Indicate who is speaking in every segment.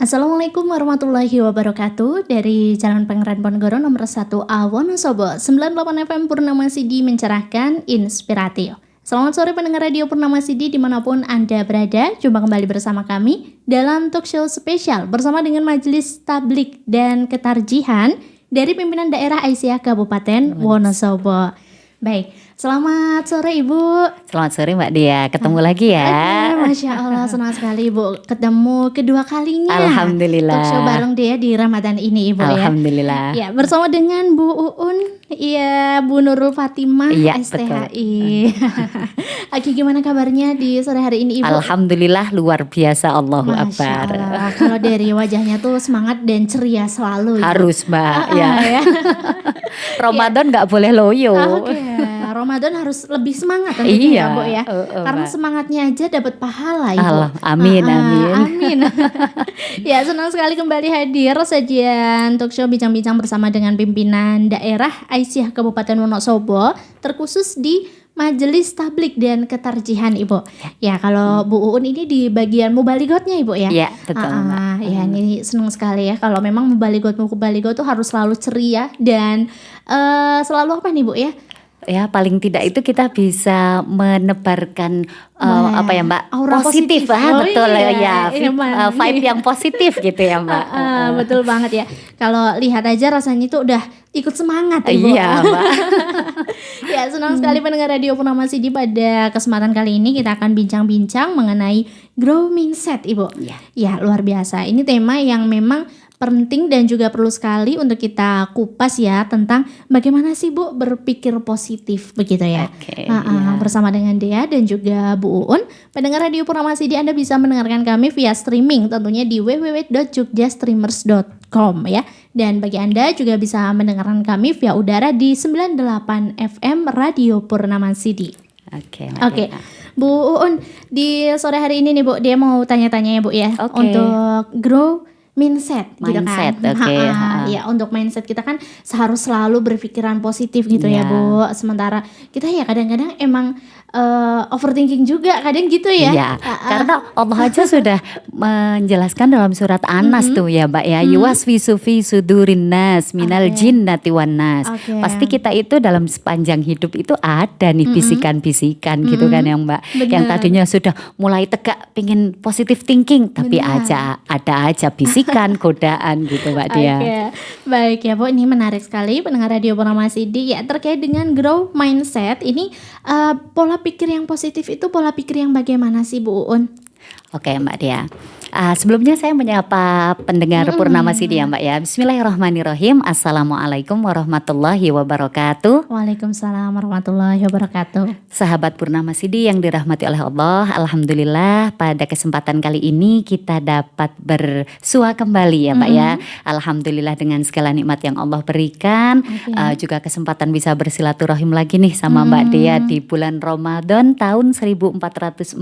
Speaker 1: Assalamualaikum warahmatullahi wabarakatuh. Dari Jalan Pangeran Ponegoro nomor 1A Wonosobo 98 FM Purnama Sidi mencerahkan, inspiratif. Selamat sore pendengar radio Purnama Sidi dimanapun Anda berada. Jumpa kembali bersama kami dalam talk show spesial bersama dengan Majelis Tablik dan Ketarjihan dari Pimpinan Daerah Aisyah Kabupaten Wonosobo. Baik, selamat sore Ibu.
Speaker 2: Selamat sore Mbak Dia, ketemu lagi ya.
Speaker 1: Masya Allah, senang sekali Ibu ketemu kedua kalinya.
Speaker 2: Alhamdulillah.
Speaker 1: Talk show bareng dia di Ramadan ini Ibu.
Speaker 2: Alhamdulillah.
Speaker 1: Ya, bersama dengan Bu Uun, ya Bu Nurul Fatimah,
Speaker 2: Iya,
Speaker 1: STHI. Aki, gimana kabarnya di sore hari ini Ibu?
Speaker 2: Alhamdulillah luar biasa, Allahu
Speaker 1: Masya
Speaker 2: Akbar.
Speaker 1: Allah, kalau dari wajahnya tuh semangat dan ceria selalu Ibu.
Speaker 2: Harus Mbak ya.
Speaker 1: Ya.
Speaker 2: Ramadan nggak boleh loyo.
Speaker 1: Oke, Ramadan harus lebih semangat tentunya ya Bu ya. Karena
Speaker 2: Mbak.
Speaker 1: semangatnya aja dapat pahala Ibu.
Speaker 2: Amin, amin.
Speaker 1: Amin. Ya, senang sekali kembali hadir sajian talk show bincang-bincang bersama dengan pimpinan daerah Aisyah Kabupaten Wonosobo, terkhusus di Majelis Tablik dan Ketarjihan Ibu. Ya, kalau Bu Uun ini di bagian mubaligotnya Ibu ya.
Speaker 2: Iya, betul Mbak.
Speaker 1: Ya, ini senang sekali ya kalau memang mubaligot tuh harus selalu ceria dan selalu apa nih Bu ya?
Speaker 2: Ya paling tidak itu kita bisa menebarkan apa ya Mbak,
Speaker 1: aura positif.
Speaker 2: betul
Speaker 1: iya.
Speaker 2: ya, vibe yang positif gitu ya Mbak.
Speaker 1: Betul banget ya. Kalau lihat aja rasanya itu udah ikut semangat Ibu.
Speaker 2: Iya Mbak.
Speaker 1: Ya, senang sekali pendengar radio Purnama Sidi. Pada kesempatan kali ini kita akan bincang-bincang mengenai grow mindset Ibu. Ya, luar biasa. Ini tema yang memang penting dan juga perlu sekali untuk kita kupas ya, tentang bagaimana sih Bu berpikir positif begitu ya. Bersama dengan Dea dan juga Bu Uun. Pendengar radio Purnama Sidi, Anda bisa mendengarkan kami via streaming tentunya di www.jogjastreamers.com ya. Dan bagi Anda juga bisa mendengarkan kami via udara di 98 FM Radio Purnama Sidi. Oke. Bu Uun, di sore hari ini nih Bu, dia mau tanya-tanya ya Bu ya, untuk grow mindset gitu kan. Ya, untuk mindset kita kan harus selalu berpikiran positif gitu ya Bu. Sementara kita ya kadang-kadang emang overthinking juga kadang gitu ya.
Speaker 2: Iya, karena Allah aja sudah menjelaskan dalam surat An-Nas tuh ya Mbak ya. Yuwaswisu fi sudurin nas minal jinnati wan nas. Pasti kita itu dalam sepanjang hidup itu ada nih bisikan-bisikan gitu kan ya Mbak.
Speaker 1: Bener.
Speaker 2: Yang tadinya sudah mulai tegak pengen positive thinking, tapi ada aja bisikan, godaan gitu Mbak Dia.
Speaker 1: Baik ya Bu, ini menarik sekali pendengar radio Purnama Sidi ya, terkait dengan grow mindset ini. Pola pikir yang positif itu pola pikir yang bagaimana sih Bu Uun?
Speaker 2: Oke Mbak Dia. Sebelumnya saya menyapa pendengar Purnama Sidi ya Mbak ya. Bismillahirrahmanirrahim. Assalamualaikum warahmatullahi wabarakatuh.
Speaker 1: Waalaikumsalam warahmatullahi wabarakatuh.
Speaker 2: Sahabat Purnama Sidi yang dirahmati oleh Allah, alhamdulillah pada kesempatan kali ini kita dapat bersua kembali ya Mbak ya. Alhamdulillah dengan segala nikmat yang Allah berikan, juga kesempatan bisa bersilaturahim lagi nih sama Mbak Dea di bulan Ramadan tahun 1445.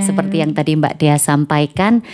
Speaker 2: Seperti yang tadi Mbak Dea sampaikan,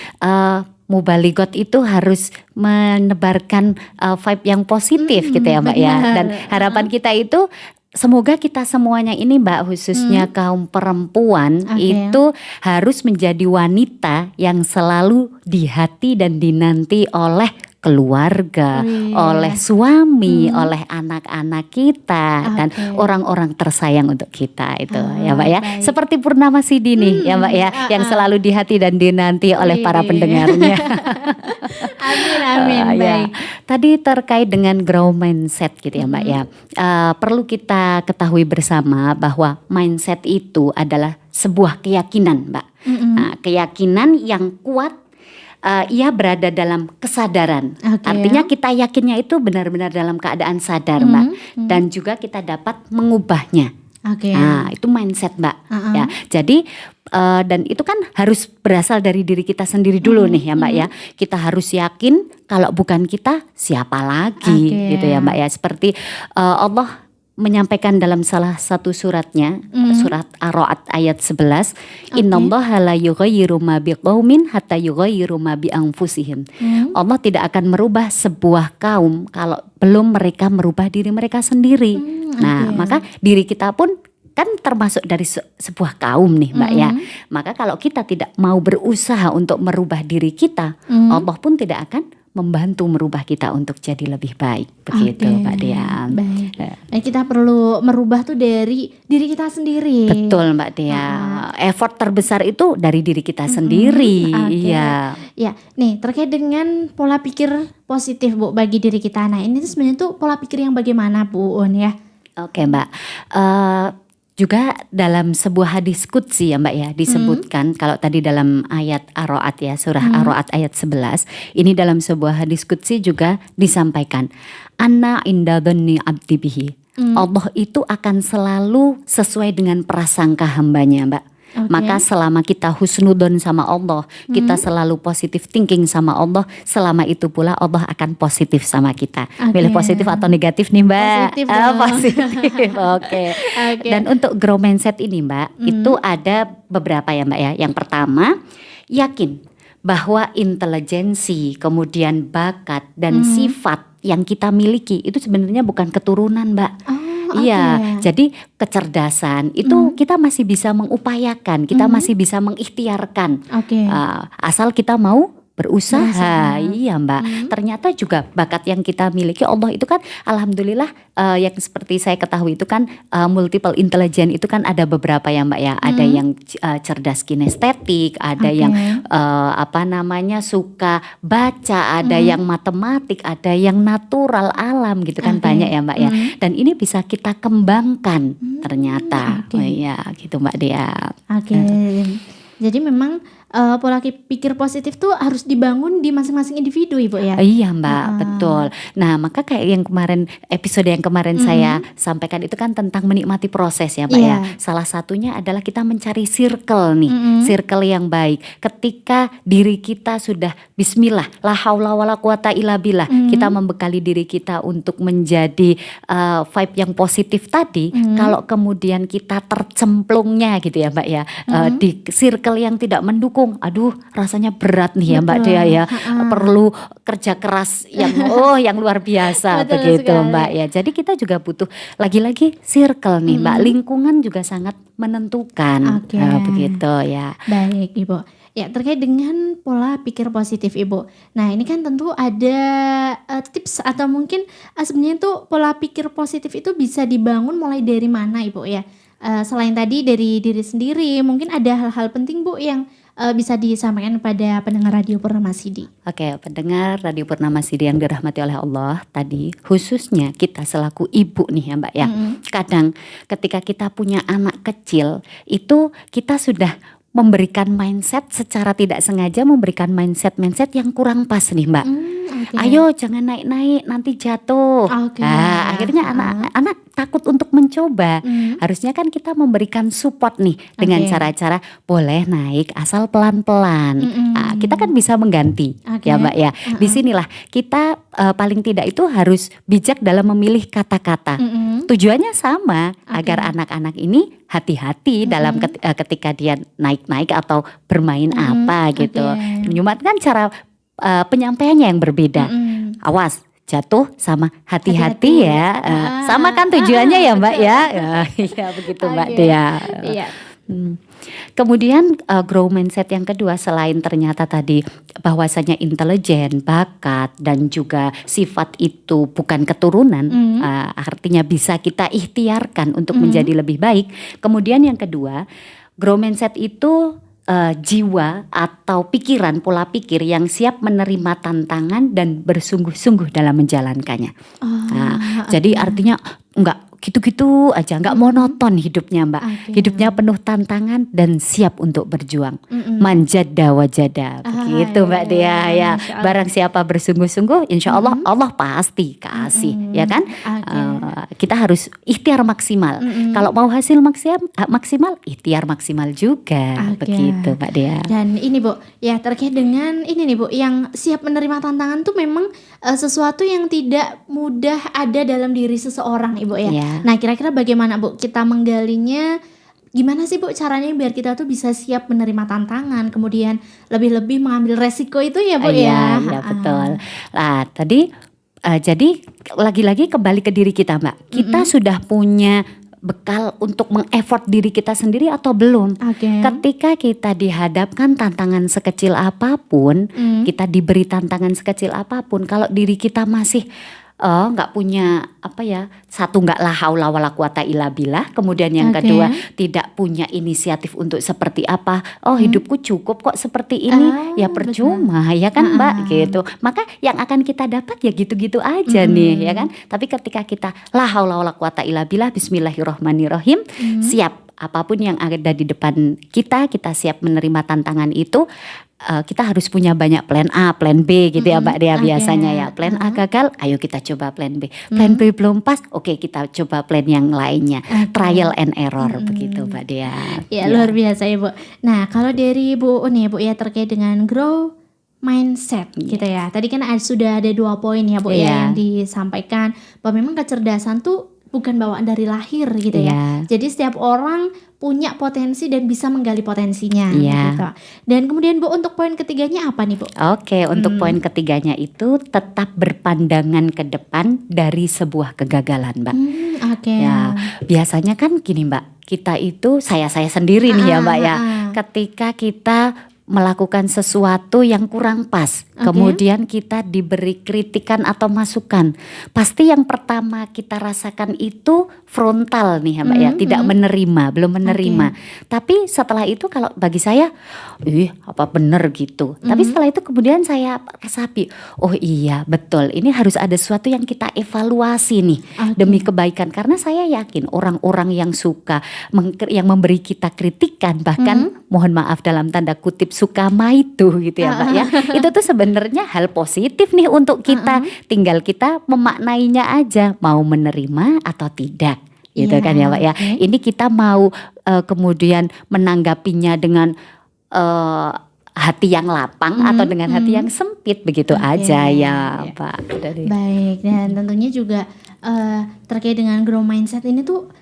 Speaker 2: mubaligot itu harus menebarkan vibe yang positif gitu ya Mbak ya. Dan harapan kita itu semoga kita semuanya ini Mbak, khususnya kaum perempuan itu harus menjadi wanita yang selalu di hati dan dinanti oleh keluarga, oleh suami, oleh anak-anak kita dan orang-orang tersayang untuk kita itu ya Mbak ya. Seperti Purnama Sidi nih ya Mbak ya, yang selalu di hati dan dinanti oleh para pendengarnya.
Speaker 1: Amin. Baik.
Speaker 2: Tadi terkait dengan grow mindset gitu ya Mbak ya. Perlu kita ketahui bersama bahwa mindset itu adalah sebuah keyakinan Mbak. Keyakinan yang kuat. Ia berada dalam kesadaran. Artinya kita yakinnya itu benar-benar dalam keadaan sadar Mbak. Dan juga kita dapat mengubahnya. Nah itu mindset Mbak ya. Jadi dan itu kan harus berasal dari diri kita sendiri dulu nih ya Mbak ya. Kita harus yakin kalau bukan kita siapa lagi gitu ya Mbak ya. Seperti Allah menyampaikan dalam salah satu suratnya, surat Ar-Ra'd ayat 11, innallaha la yughayyiru ma biqaumin hatta yughayyiru ma bi anfusihim. Allah tidak akan merubah sebuah kaum kalau belum mereka merubah diri mereka sendiri. Nah, maka diri kita pun kan termasuk dari sebuah kaum nih Mbak ya. Maka kalau kita tidak mau berusaha untuk merubah diri kita, Allah pun tidak akan membantu merubah kita untuk jadi lebih baik. Begitu Mbak Dea.
Speaker 1: Baik. Nah, kita perlu merubah tuh dari diri kita sendiri.
Speaker 2: Betul Mbak Dea. Effort terbesar itu dari diri kita sendiri. Iya.
Speaker 1: Ya, nih terkait dengan pola pikir positif Bu bagi diri kita. Nah, ini tuh sebenarnya tuh pola pikir yang bagaimana Bu Un ya?
Speaker 2: Oke Mbak. Juga dalam sebuah hadis qudsi ya Mbak ya disebutkan kalau tadi dalam ayat Ar-Ra'd ya, surah Ar-Ra'd ayat 11, ini dalam sebuah hadis qudsi juga disampaikan anna inda dhanni abdi bihi. Allah itu akan selalu sesuai dengan prasangka hambanya Mbak. Maka selama kita husnudon sama Allah, kita selalu positif thinking sama Allah, selama itu pula Allah akan positif sama kita. Milih positif atau negatif nih Mbak? Positif. Oke. Dan untuk grow mindset ini Mbak, itu ada beberapa ya Mbak ya. Yang pertama, yakin bahwa intelijensi, kemudian bakat dan sifat yang kita miliki itu sebenarnya bukan keturunan Mbak. Iya, jadi kecerdasan itu kita masih bisa mengupayakan, kita masih bisa mengikhtiarkan, asal kita mau berusaha. Iya Mbak, ternyata juga bakat yang kita miliki Allah itu kan alhamdulillah yang seperti saya ketahui itu kan multiple intelligence itu kan ada beberapa ya Mbak ya. Ada yang cerdas kinestetik, ada yang suka baca, ada yang matematik, ada yang natural alam gitu kan banyak ya Mbak ya. Dan ini bisa kita kembangkan ternyata. Oh iya gitu Mbak Dea.
Speaker 1: Jadi memang pola pikir positif tuh harus dibangun di masing-masing individu Ibu ya?
Speaker 2: Iya Mbak, betul. Nah maka kayak yang kemarin, episode yang kemarin saya sampaikan itu kan tentang menikmati proses ya Mbak ya. Salah satunya adalah kita mencari circle nih, circle yang baik. Ketika diri kita sudah bismillah, la haula wala quwata illa billah, kita membekali diri kita untuk menjadi vibe yang positif tadi. Kalau kemudian kita tercemplungnya gitu ya Mbak ya, di circle yang tidak mendukung, aduh rasanya berat nih ya Mbak Dea ya, perlu kerja keras yang luar biasa begitu sekali. Mbak ya. Jadi kita juga butuh lagi-lagi circle nih Mbak, lingkungan juga sangat menentukan. Begitu ya.
Speaker 1: Baik Ibu. Ya terkait dengan pola pikir positif Ibu. Nah ini kan tentu ada tips atau mungkin sebenarnya tuh pola pikir positif itu bisa dibangun mulai dari mana Ibu ya? Selain tadi dari diri sendiri, mungkin ada hal-hal penting Bu yang bisa disampaikan pada pendengar Radio Purnama Sidi.
Speaker 2: Oke, pendengar Radio Purnama Sidi yang dirahmati oleh Allah, tadi khususnya kita selaku ibu nih ya Mbak ya. Kadang ketika kita punya anak kecil itu kita sudah memberikan mindset secara tidak sengaja, memberikan mindset yang kurang pas nih Mbak. Ayo jangan naik-naik nanti jatuh. Nah, akhirnya anak-anak takut untuk mencoba. Harusnya kan kita memberikan support nih dengan cara-cara boleh naik asal pelan-pelan. Nah, kita kan bisa mengganti ya Mbak ya. Disinilah kita paling tidak itu harus bijak dalam memilih kata-kata. Tujuannya sama agar anak-anak ini hati-hati dalam ketika dia naik-naik atau bermain apa gitu. Cuma kan cara penyampaiannya yang berbeda. Awas jatuh sama hati-hati ya. Sama kan tujuannya ya Mbak ya. Iya begitu Mbak Dea. Kemudian grow mindset yang kedua selain ternyata tadi bahwasanya intelijen, bakat dan juga sifat itu bukan keturunan, artinya bisa kita ikhtiarkan untuk menjadi lebih baik. Kemudian yang kedua, grow mindset itu jiwa atau pikiran, pola pikir yang siap menerima tantangan dan bersungguh-sungguh dalam menjalankannya. Jadi artinya enggak gitu-gitu aja, enggak monoton hidupnya Mbak. Hidupnya penuh tantangan dan siap untuk berjuang. Manjada wajada, begitu Mbak Dea ya. Barang siapa bersungguh-sungguh, insya Allah Allah pasti kasih, ya kan? Kita harus ikhtiar maksimal. Kalau mau hasil maksimal, ikhtiar maksimal juga, begitu Mbak Dea.
Speaker 1: Dan ini Bu, ya terkait dengan ini nih Bu, yang siap menerima tantangan tuh memang sesuatu yang tidak mudah ada dalam diri seseorang Ibu ya. Nah kira-kira bagaimana Bu kita menggalinya, gimana sih Bu caranya biar kita tuh bisa siap menerima tantangan, kemudian lebih-lebih mengambil resiko itu ya Bu ya.
Speaker 2: Iya betul. Nah tadi jadi lagi-lagi kembali ke diri kita Mbak. Kita sudah punya bekal untuk meng-effort diri kita sendiri atau belum. Ketika kita dihadapkan tantangan sekecil apapun, kita diberi tantangan sekecil apapun, kalau diri kita masih nggak punya satu, nggak la haula wala quwata illa billah, kemudian yang kedua tidak punya inisiatif untuk seperti apa, hidupku cukup kok seperti ini, ya percuma, ya kan Mbak, gitu. Maka yang akan kita dapat ya gitu-gitu aja nih, ya kan. Tapi ketika kita la haula wala quwata illa billah, bismillahirrahmanirrahim, siap apapun yang ada di depan kita siap menerima tantangan itu. Kita harus punya banyak plan A, plan B gitu ya Mbak Dea, biasanya ya. Plan A gagal, ayo kita coba plan B. Plan B belum pas, oke kita coba plan yang lainnya. Trial and error begitu Mbak Dea.
Speaker 1: Ya, luar biasa ya Bu. Nah, kalau dari Bu Un ya Bu ya, terkait dengan grow mindset gitu ya. Tadi kan sudah ada 2 poin ya Bu ya yang disampaikan, bahwa memang kecerdasan tuh bukan bawaan dari lahir gitu ya. Jadi setiap orang punya potensi dan bisa menggali potensinya gitu. Dan kemudian Bu, untuk poin ketiganya apa nih Bu?
Speaker 2: Oke, untuk poin ketiganya itu tetap berpandangan ke depan dari sebuah kegagalan Mbak. Ya, biasanya kan gini Mbak, kita itu saya sendiri nih ya Mbak ya. Ketika kita melakukan sesuatu yang kurang pas, kemudian kita diberi kritikan atau masukan, pasti yang pertama kita rasakan itu frontal nih ya Mbak ya, tidak menerima, belum menerima. Tapi setelah itu kalau bagi saya, apa bener gitu. Tapi setelah itu kemudian saya resapi, oh iya betul, ini harus ada sesuatu yang kita evaluasi nih demi kebaikan. Karena saya yakin orang-orang yang suka, yang memberi kita kritikan, bahkan mohon maaf dalam tanda kutip suka maitu gitu ya Mbak ya, itu tuh sebenarnya hal positif nih untuk kita, tinggal kita memaknainya aja, mau menerima atau tidak gitu kan ya Mbak ya. Ini kita mau kemudian menanggapinya dengan hati yang lapang atau dengan hati yang sempit, begitu aja ya Pak.
Speaker 1: Baik, dan tentunya juga terkait dengan grow mindset ini tuh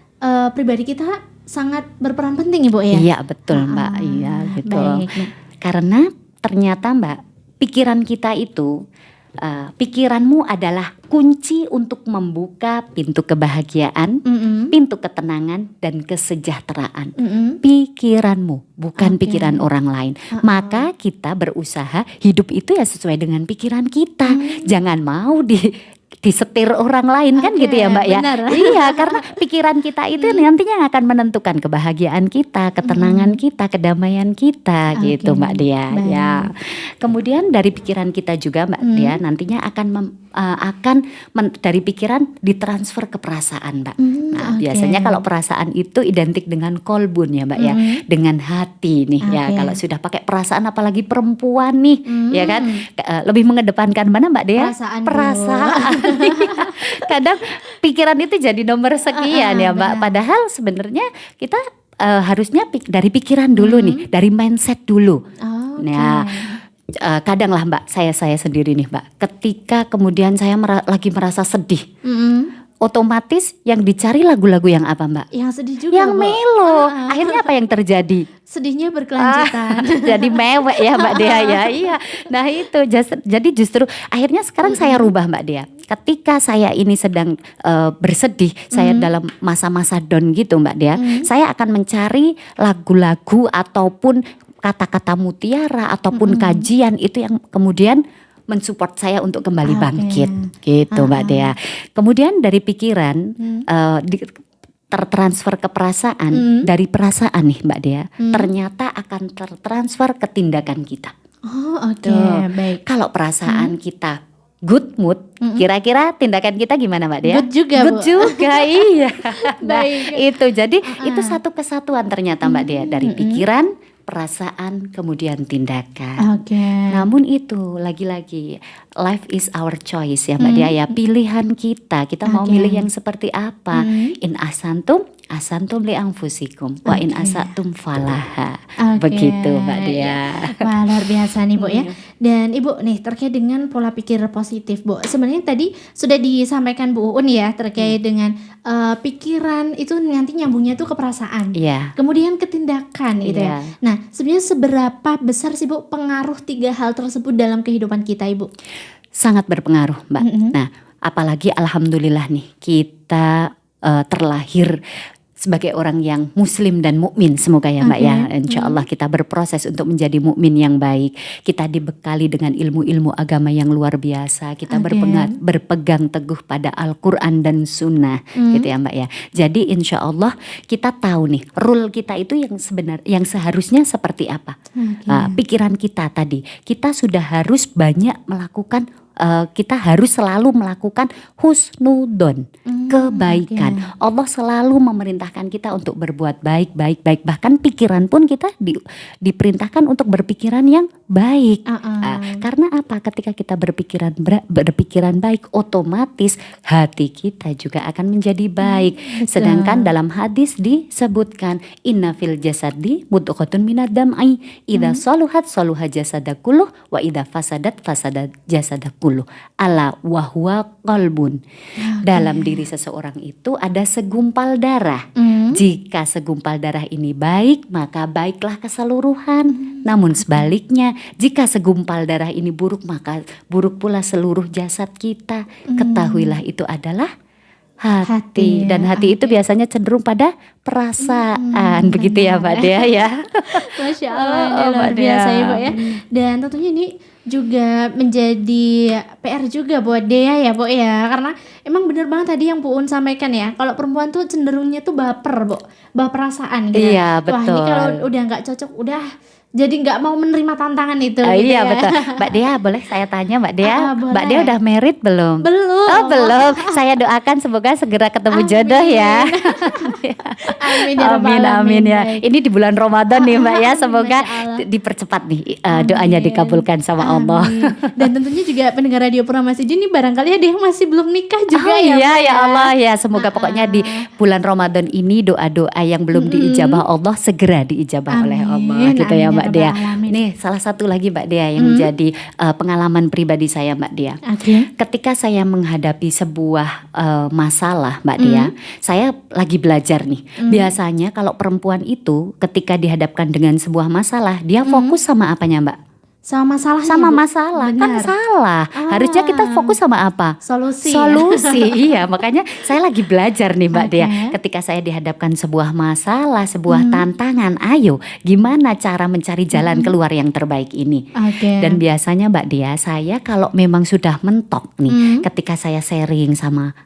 Speaker 1: pribadi kita sangat berperan penting Ibu ya.
Speaker 2: Iya betul Mbak, iya gitu. Baik. Karena ternyata Mbak, pikiran kita itu, pikiranmu adalah kunci untuk membuka pintu kebahagiaan, pintu ketenangan dan kesejahteraan. Pikiranmu, bukan pikiran orang lain. Maka kita berusaha hidup itu ya sesuai dengan pikiran kita. Jangan mau disetir orang lain kan gitu ya Mbak ya. Iya, karena pikiran kita itu nantinya yang akan menentukan kebahagiaan kita, ketenangan kita, kedamaian kita gitu Mbak Dea ya. Kemudian dari pikiran kita juga Mbak Dea nantinya akan dari pikiran ditransfer ke perasaan Mbak. Nah biasanya kalau perasaan itu identik dengan kolbun ya Mbak ya, dengan hati nih ya. Kalau sudah pakai perasaan apalagi perempuan nih ya kan, lebih mengedepankan mana Mbak Dea? Perasaan. Kadang pikiran itu jadi nomor sekian ya Mbak. Padahal sebenarnya kita harusnya dari pikiran dulu nih, dari mindset dulu. Nah kadang lah Mbak, saya sendiri nih Mbak, ketika kemudian saya lagi merasa sedih, otomatis yang dicari lagu-lagu yang apa Mbak?
Speaker 1: Yang sedih juga,
Speaker 2: yang melo. Akhirnya apa yang terjadi?
Speaker 1: Sedihnya berkelanjutan.
Speaker 2: Jadi mewek ya Mbak Dea ya. Iya. Nah itu jadi justru akhirnya sekarang saya rubah Mbak Dea. Ketika saya ini sedang bersedih, saya dalam masa-masa down gitu Mbak Dea, saya akan mencari lagu-lagu ataupun kata-kata mutiara ataupun kajian itu yang kemudian mensupport saya untuk kembali bangkit gitu Mbak Dea. Kemudian dari pikiran tertransfer ke perasaan, dari perasaan nih Mbak Dea, ternyata akan tertransfer ke tindakan kita.
Speaker 1: Baik.
Speaker 2: Kalau perasaan kita good mood, kira-kira tindakan kita gimana Mbak Dea?
Speaker 1: Good juga
Speaker 2: Good juga, iya. Nah,
Speaker 1: Baik.
Speaker 2: itu jadi itu satu kesatuan ternyata Mbak Dea, dari pikiran, perasaan, kemudian tindakan. Namun itu lagi-lagi life is our choice ya Mbak Dea ya, pilihan kita mau milih yang seperti apa. In asantum li anfusikum wa in asatum falaha. Begitu Mbak Dea.
Speaker 1: Wah, luar biasa nih Bu ya. Dan Ibu nih terkait dengan pola pikir positif Bu, sebenarnya tadi sudah disampaikan Bu Un ya, terkait dengan pikiran itu nanti nyambungnya tuh ke perasaan, kemudian ke tindakan gitu ya. Nah sebenarnya seberapa besar sih Bu pengaruh 3 hal tersebut dalam kehidupan kita Ibu?
Speaker 2: Sangat berpengaruh Mbak. Nah apalagi alhamdulillah nih kita terlahir sebagai orang yang muslim dan mukmin, semoga ya Mbak ya, insya Allah kita berproses untuk menjadi mukmin yang baik. Kita dibekali dengan ilmu-ilmu agama yang luar biasa. Kita berpegang teguh pada Al-Quran dan Sunnah, gitu ya Mbak ya. Jadi insya Allah kita tahu nih rule kita itu yang seharusnya seperti apa. Pikiran kita tadi, kita sudah harus banyak melakukan, kita harus selalu melakukan husnudon, kebaikan. Allah selalu memerintahkan kita untuk berbuat baik. Bahkan pikiran pun kita diperintahkan untuk berpikiran yang baik. Karena apa? Ketika kita berpikiran baik, otomatis hati kita juga akan menjadi baik. Sedangkan dalam hadis disebutkan inna fil jasadi mudghotun minad dam'i idza saluhat saluha jasadakulluh wa idza fasadat jasadakulluh. Ala wahwa qalbun. Dalam diri seseorang itu ada segumpal darah. Jika segumpal darah ini baik, maka baiklah keseluruhan. Namun sebaliknya, jika segumpal darah ini buruk, maka buruk pula seluruh jasad kita. Ketahuilah itu adalah hati. Dan hati itu biasanya cenderung pada perasaan. Begitu ya Mbak Dea ya.
Speaker 1: Masya Allah, luar biasa ya Mbak ya. Dan tentunya ini juga menjadi PR juga buat Dea ya Bu ya, karena emang bener banget tadi yang Bu Un sampaikan ya, kalau perempuan tuh cenderungnya tuh baper Bu, baper perasaan gitu.
Speaker 2: Iya betul.
Speaker 1: Wah ini kalau udah nggak cocok udah jadi nggak mau menerima tantangan itu. Gitu
Speaker 2: iya
Speaker 1: ya.
Speaker 2: Betul. Mbak Dea, boleh saya tanya Mbak Dea,
Speaker 1: boleh.
Speaker 2: Mbak Dea udah married belum?
Speaker 1: Belum.
Speaker 2: Oh belum. Saya doakan semoga segera ketemu jodoh ya. Amin ya. Baik. Ini di bulan Ramadan nih Mbak ya, semoga dipercepat nih doanya dikabulkan sama Allah.
Speaker 1: Dan tentunya juga pendengar Radio Purnama Sidi ini barangkali ada yang masih belum nikah juga ya.
Speaker 2: Iya ya Allah ya, semoga pokoknya di bulan Ramadan ini doa-doa yang belum diijabah Allah segera diijabah oleh Allah, gitu ya Mbak Dea. Nih salah satu lagi Mbak Dea yang menjadi pengalaman pribadi saya Mbak Dea. Ketika saya menghadapi sebuah masalah Mbak Dea, saya lagi belajar nih. Biasanya kalau perempuan itu ketika dihadapkan dengan sebuah masalah, dia fokus sama apanya Mbak?
Speaker 1: Sama masalah.
Speaker 2: Kan salah. Harusnya kita fokus sama apa?
Speaker 1: Solusi.
Speaker 2: Iya, makanya saya lagi belajar nih Mbak Dea. Ketika saya dihadapkan sebuah masalah, sebuah tantangan, ayo gimana cara mencari jalan keluar yang terbaik ini. Dan biasanya Mbak Dea, saya kalau memang sudah mentok nih, ketika saya sharing sama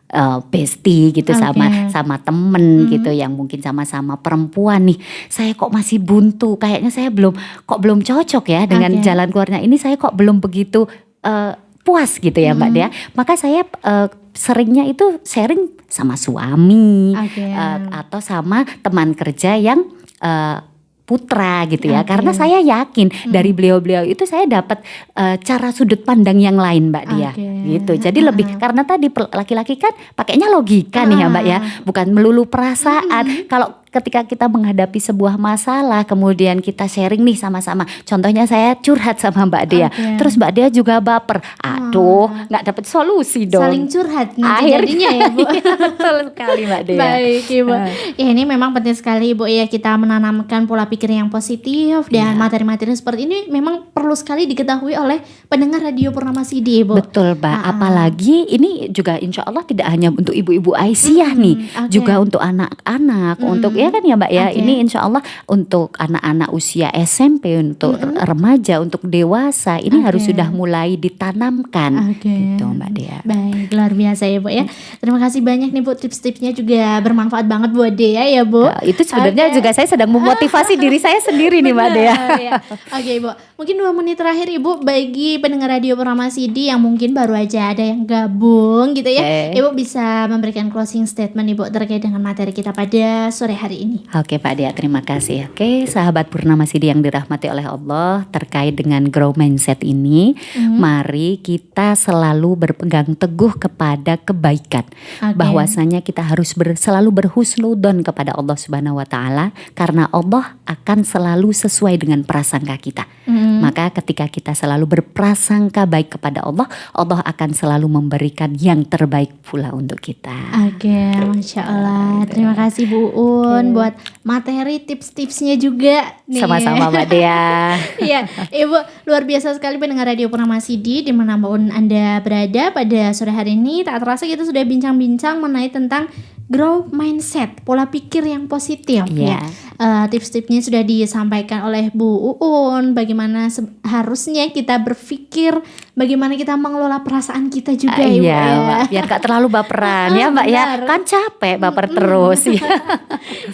Speaker 2: bestie gitu, sama temen gitu yang mungkin sama-sama perempuan nih, saya kok masih buntu, kayaknya saya belum cocok ya dengan jalan keluarnya ini, saya kok belum begitu puas gitu ya Mbak Dea. Maka saya seringnya itu sharing sama suami atau sama teman kerja yang putra gitu ya. Karena saya yakin dari beliau-beliau itu saya dapat cara sudut pandang yang lain Mbak Dea gitu. Jadi lebih, karena tadi laki-laki kan pakainya logika nih ya Mbak ya, bukan melulu perasaan. Kalau ketika kita menghadapi sebuah masalah, kemudian kita sharing nih sama-sama. Contohnya saya curhat sama Mbak Dea, terus Mbak Dea juga baper. Aduh, nggak dapat solusi dong.
Speaker 1: Saling curhat jadinya ya Bu.
Speaker 2: Betul sekali Mbak Dea.
Speaker 1: Baik Ibu. Ya ini memang penting sekali Ibu ya, kita menanamkan pola pikir yang positif dan materi-materi seperti ini memang perlu sekali diketahui oleh pendengar Radio Purnama Sidi Ibu.
Speaker 2: Betul Mbak. Apalagi ini juga insya Allah tidak hanya untuk ibu-ibu Aisyah nih, juga untuk anak-anak, untuk ya kan ya Mbak ya, ini insya Allah untuk anak-anak usia SMP, untuk remaja, untuk dewasa, ini harus sudah mulai ditanamkan gitu Mbak Dea.
Speaker 1: Baik, luar biasa ya Bu ya. Terima kasih banyak nih Bu, tips-tipsnya juga bermanfaat banget buat Dea ya Bu.
Speaker 2: Itu sebenarnya juga saya sedang memotivasi diri saya sendiri nih Mbak Dea.
Speaker 1: Ya. Oke Ibu, mungkin 2 menit terakhir Ibu, bagi pendengar Radio Purnama Sidi yang mungkin baru aja ada yang gabung gitu ya, Ibu bisa memberikan closing statement Ibu terkait dengan materi kita pada sore hari ini.
Speaker 2: Oke Pak Dea, terima kasih. Oke, sahabat Purnama Sidi yang dirahmati oleh Allah, terkait dengan grow mindset ini, mari kita selalu berpegang teguh kepada kebaikan. Bahwasanya kita harus selalu berhusnudon kepada Allah Subhanahu wa taala, karena Allah akan selalu sesuai dengan prasangka kita. Maka ketika kita selalu berprasangka baik kepada Allah, Allah akan selalu memberikan yang terbaik pula untuk kita.
Speaker 1: Masya Allah. Terima kasih Bu Un buat materi tips-tipsnya juga nih.
Speaker 2: Sama-sama Mbak Dea.
Speaker 1: Iya, Ibu luar biasa sekali pendengar Radio Purnama Sidi dimanapun Anda berada pada sore hari ini. Tak terasa kita sudah bincang-bincang mengenai tentang growth mindset, pola pikir yang positif
Speaker 2: Iya.
Speaker 1: ya. Tips-tipsnya sudah disampaikan oleh Bu Uun, bagaimana harusnya kita berpikir, bagaimana kita mengelola perasaan kita juga Ibu
Speaker 2: Iya,
Speaker 1: ya.
Speaker 2: Mbak, biar gak terlalu baperan ya Mbak ya.
Speaker 1: Benar.
Speaker 2: Kan capek baper terus ya.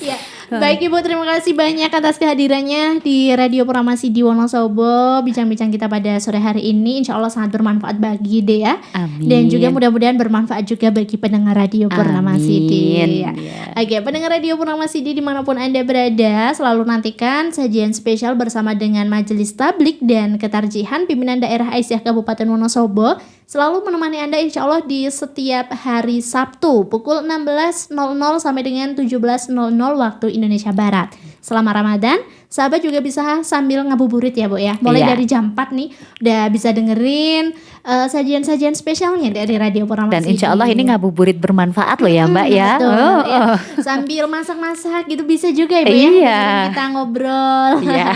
Speaker 1: Ya, baik Ibu, terima kasih banyak atas kehadirannya di Radio Purnama Sidi Wonosobo. Bincang-bincang kita pada sore hari ini insya Allah sangat bermanfaat bagi Dea.
Speaker 2: Amin.
Speaker 1: Dan juga mudah-mudahan bermanfaat juga bagi pendengar Radio Purnama Sidi ya. Oke, pendengar Radio Purnama Sidi dimanapun Anda berada, selalu nantikan sajian spesial bersama dengan Majelis Tablik dan Ketarjihan Pimpinan Daerah Aisyah Kabupaten Wonosobo, selalu menemani Anda insya Allah di setiap hari Sabtu pukul 16.00 sampai dengan 17.00 waktu Indonesia Barat. Selama Ramadan, sahabat juga bisa sambil ngabuburit ya Bu ya. Mulai dari jam 4 nih udah bisa dengerin sajian-sajian spesialnya dari Radio Purnama
Speaker 2: Dan
Speaker 1: Sidi.
Speaker 2: insya Allah ini ngabuburit bermanfaat loh ya Mbak ya.
Speaker 1: Betul, ya. Sambil masak-masak gitu bisa juga ya Bu ya.
Speaker 2: Iya.
Speaker 1: Kita ngobrol.
Speaker 2: Iya.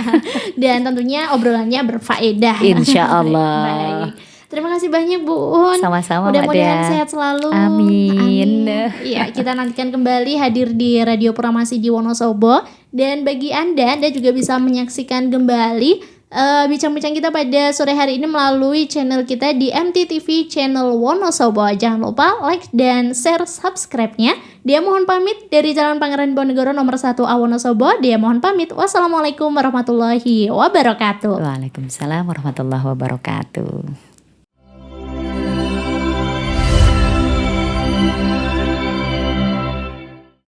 Speaker 1: Dan tentunya obrolannya berfaedah.
Speaker 2: Insya Allah.
Speaker 1: Baik. Terima kasih banyak Bu Uun.
Speaker 2: Sama-sama Mbak
Speaker 1: Mudah-mudahan
Speaker 2: Dea.
Speaker 1: sehat selalu.
Speaker 2: Amin.
Speaker 1: Iya, kita nantikan kembali hadir di Radio Purnama Sidi Wonosobo. Dan bagi Anda juga bisa menyaksikan kembali bincang-bincang kita pada sore hari ini melalui channel kita di MTTV Channel Wonosobo. Jangan lupa like dan share subscribe-nya. Dia mohon pamit dari Jalan Pangeran Diponegoro nomor 1 A Wonosobo. Dia mohon pamit. Wassalamualaikum warahmatullahi wabarakatuh.
Speaker 2: Waalaikumsalam warahmatullahi wabarakatuh.